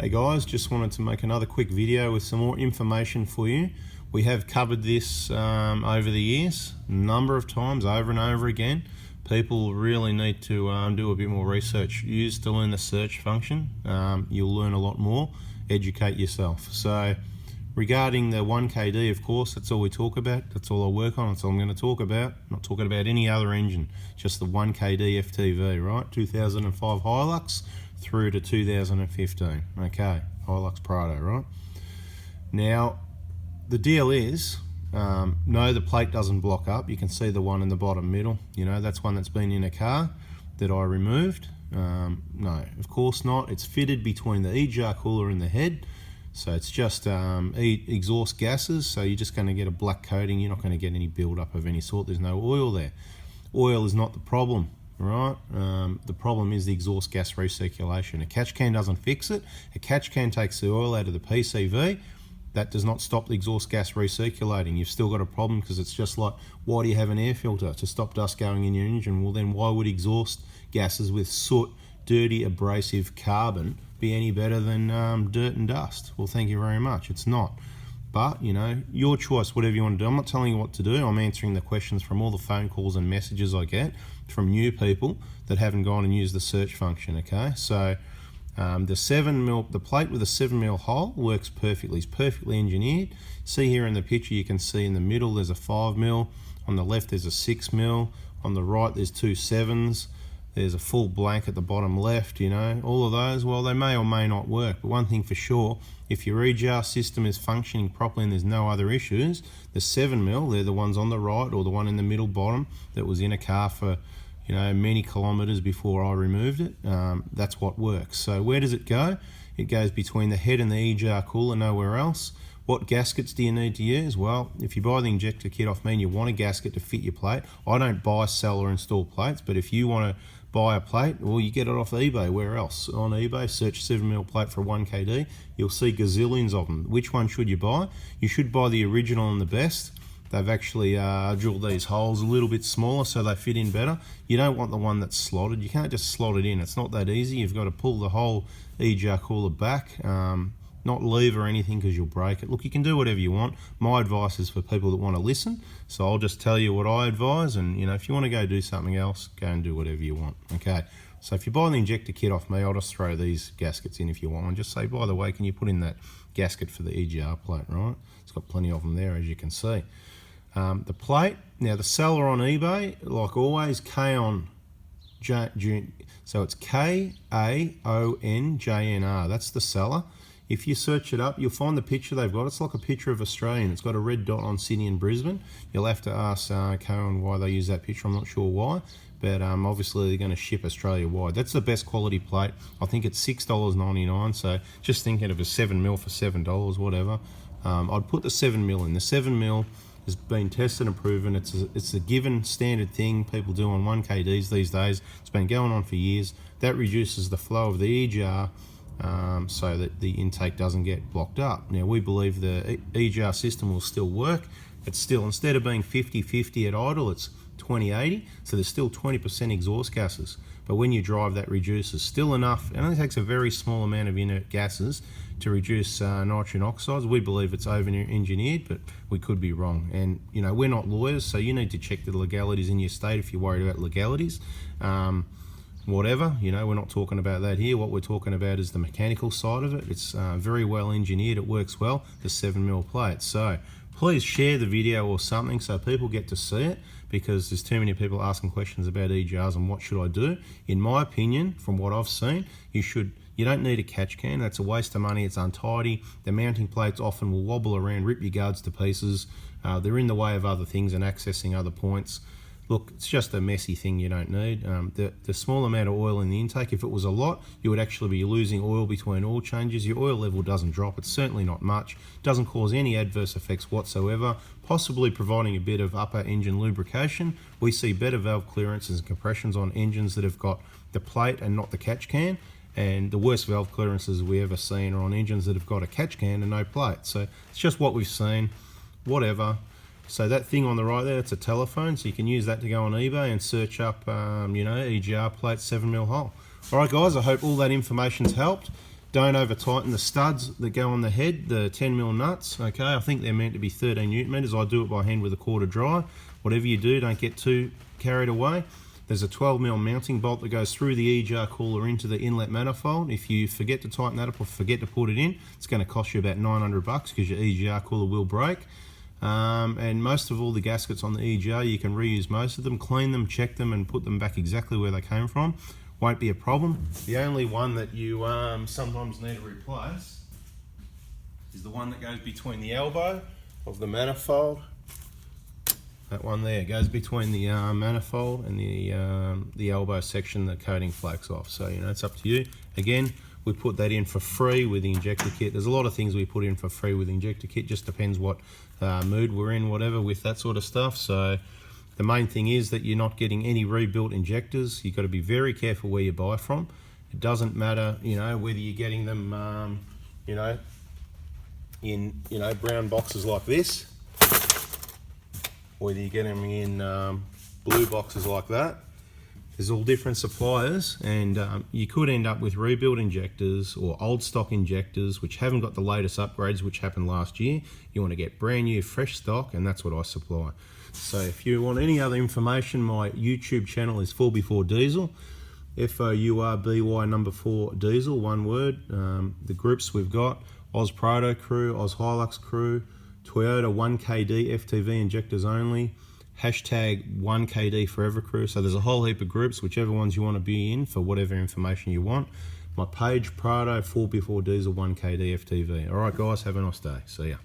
Hey guys, just wanted to make another quick video with some more information for you. We have covered this over the years, a number of times, over and over again. People really need to do a bit more research. Use to learn the search function. You'll learn a lot more. Educate yourself. So regarding the 1kd, of course, that's all we talk about. That's all I work on. That's all I'm going to talk about. I'm not talking about any other engine, just the 1kd-Ftv, right? 2005 Hilux through to 2015. Okay, Hilux Prado, right? Now, the deal is, no, the plate doesn't block up. You can see the one in the bottom middle. You know, that's one that's been in a car that I removed. No, of course not. It's fitted between the EGR cooler and the head. So it's just exhaust gases, so you're just going to get a black coating. You're not going to get any build-up of any sort. There's no oil there. Oil is not the problem, right? The problem is the exhaust gas recirculation. A catch can doesn't fix it. A catch can takes the oil out of the PCV. That does not stop the exhaust gas recirculating. You've still got a problem, because it's just like, why do you have an air filter? To stop dust going in your engine. Well, then why would exhaust gases with soot, dirty, abrasive carbon be any better than dirt and dust? Well, thank you very much. It's not. But, you know, your choice, whatever you want to do. I'm not telling you what to do. I'm answering the questions from all the phone calls and messages I get from new people that haven't gone and used the search function, okay? So the plate with a 7mm hole works perfectly. It's perfectly engineered. See here in the picture, you can see in the middle there's a 5mm. On the left there's a 6mm. On the right there's two 7s. There's a full blank at the bottom left, you know. All of those, well, they may or may not work. But one thing for sure, if your EGR system is functioning properly and there's no other issues, the 7mm, they're the ones on the right, or the one in the middle bottom that was in a car for, you know, many kilometers before I removed it. That's what works. So where does it go? It goes between the head and the EGR cooler, nowhere else. What gaskets do you need to use? Well, if you buy the injector kit off me and you want a gasket to fit your plate, I don't buy, sell or install plates, but if you want to buy a plate, well, you get it off eBay. Where else? On eBay, search 7mm plate for 1kd. You'll see gazillions of them. Which one should you buy? You should buy the original and the best. They've actually drilled these holes a little bit smaller so they fit in better. You don't want the one that's slotted. You can't just slot it in. It's not that easy. You've got to pull the whole EGR cooler back, not leave or anything, because you'll break it. Look, you can do whatever you want. My advice is for people that want to listen. So I'll just tell you what I advise, and you know, if you want to go do something else, go and do whatever you want. Okay. So if you buy the injector kit off me, I'll just throw these gaskets in if you want, and just say, by the way, can you put in that gasket for the EGR plate, right? It's got plenty of them there, as you can see. The plate, now the seller on eBay, like always, so it's KAONJNR, that's the seller. If you search it up, you'll find the picture they've got. It's like a picture of Australian. It's got a red dot on Sydney and Brisbane. You'll have to ask Cohen why they use that picture. I'm not sure why, but obviously they're going to ship Australia-wide. That's the best quality plate. I think it's $6.99, so just thinking of a 7mm for $7, whatever. I'd put the 7mm in. The 7mm has been tested and proven. It's a given standard thing people do on 1kds these days. It's been going on for years. That reduces the flow of the EGR, so that the intake doesn't get blocked up. Now, we believe the EGR system will still work. It's still, instead of being 50-50 at idle, it's 20-80, so there's still 20% exhaust gases. But when you drive, that reduces. Still enough, it only takes a very small amount of inert gases to reduce nitrogen oxides. We believe it's over-engineered, but we could be wrong. And, you know, we're not lawyers, so you need to check the legalities in your state if you're worried about legalities. Whatever, you know, we're not talking about that here. What we're talking about is the mechanical side of it. It's very well engineered. It works well, the 7mm plate. So please share the video or something so people get to see it, because there's too many people asking questions about EGRs and what should I do. In my opinion, from what I've seen, you don't need a catch can. That's a waste of money. It's untidy. The mounting plates often will wobble around, rip your guards to pieces. They're in the way of other things and accessing other points. Look, it's just a messy thing you don't need. The small amount of oil in the intake, if it was a lot, you would actually be losing oil between oil changes. Your oil level doesn't drop. It's certainly not much. Doesn't cause any adverse effects whatsoever, possibly providing a bit of upper engine lubrication. We see better valve clearances and compressions on engines that have got the plate and not the catch can. And the worst valve clearances we ever seen are on engines that have got a catch can and no plate. So it's just what we've seen, whatever. So that thing on the right there, it's a telephone, so you can use that to go on eBay and search up, you know, EGR plate 7mm hole. All right, guys, I hope all that information's helped. Don't over tighten the studs that go on the head, the 10mm nuts. Okay, I think they're meant to be 13 Nm. I do it by hand with a quarter dry. Whatever you do, don't get too carried away. There's a 12mm mounting bolt that goes through the EGR cooler into the inlet manifold. If you forget to tighten that up or forget to put it in, it's going to cost you about $900 because your EGR cooler will break. And most of all the gaskets on the EGR, you can reuse most of them, clean them, check them, and put them back exactly where they came from. Won't be a problem. The only one that you sometimes need to replace is the one that goes between the elbow of the manifold. That one there goes between the manifold and the elbow section. The coating flakes off. So you know, it's up to you. Again, we put that in for free with the injector kit. There's a lot of things we put in for free with the injector kit. Just depends what mood we're in, whatever, with that sort of stuff. So the main thing is that you're not getting any rebuilt injectors. You've got to be very careful where you buy from. It doesn't matter, you know, whether you're getting them, you know, in brown boxes like this, whether you get them in blue boxes like that. There's all different suppliers, and you could end up with rebuilt injectors or old stock injectors which haven't got the latest upgrades which happened last year. You want to get brand new fresh stock, and that's what I supply. So if you want any other information, my YouTube channel is 4x4 Diesel, FOURBY number 4 Diesel, one word. The groups we've got: Oz Prado crew, Oz Hilux crew, Toyota 1kd-Ftv injectors only, hashtag 1kd forever crew. So there's a whole heap of groups, whichever ones you want to be in for whatever information you want. My page, Prado 4x4 Diesel 1kd-Ftv. All right guys, have a nice day. See ya.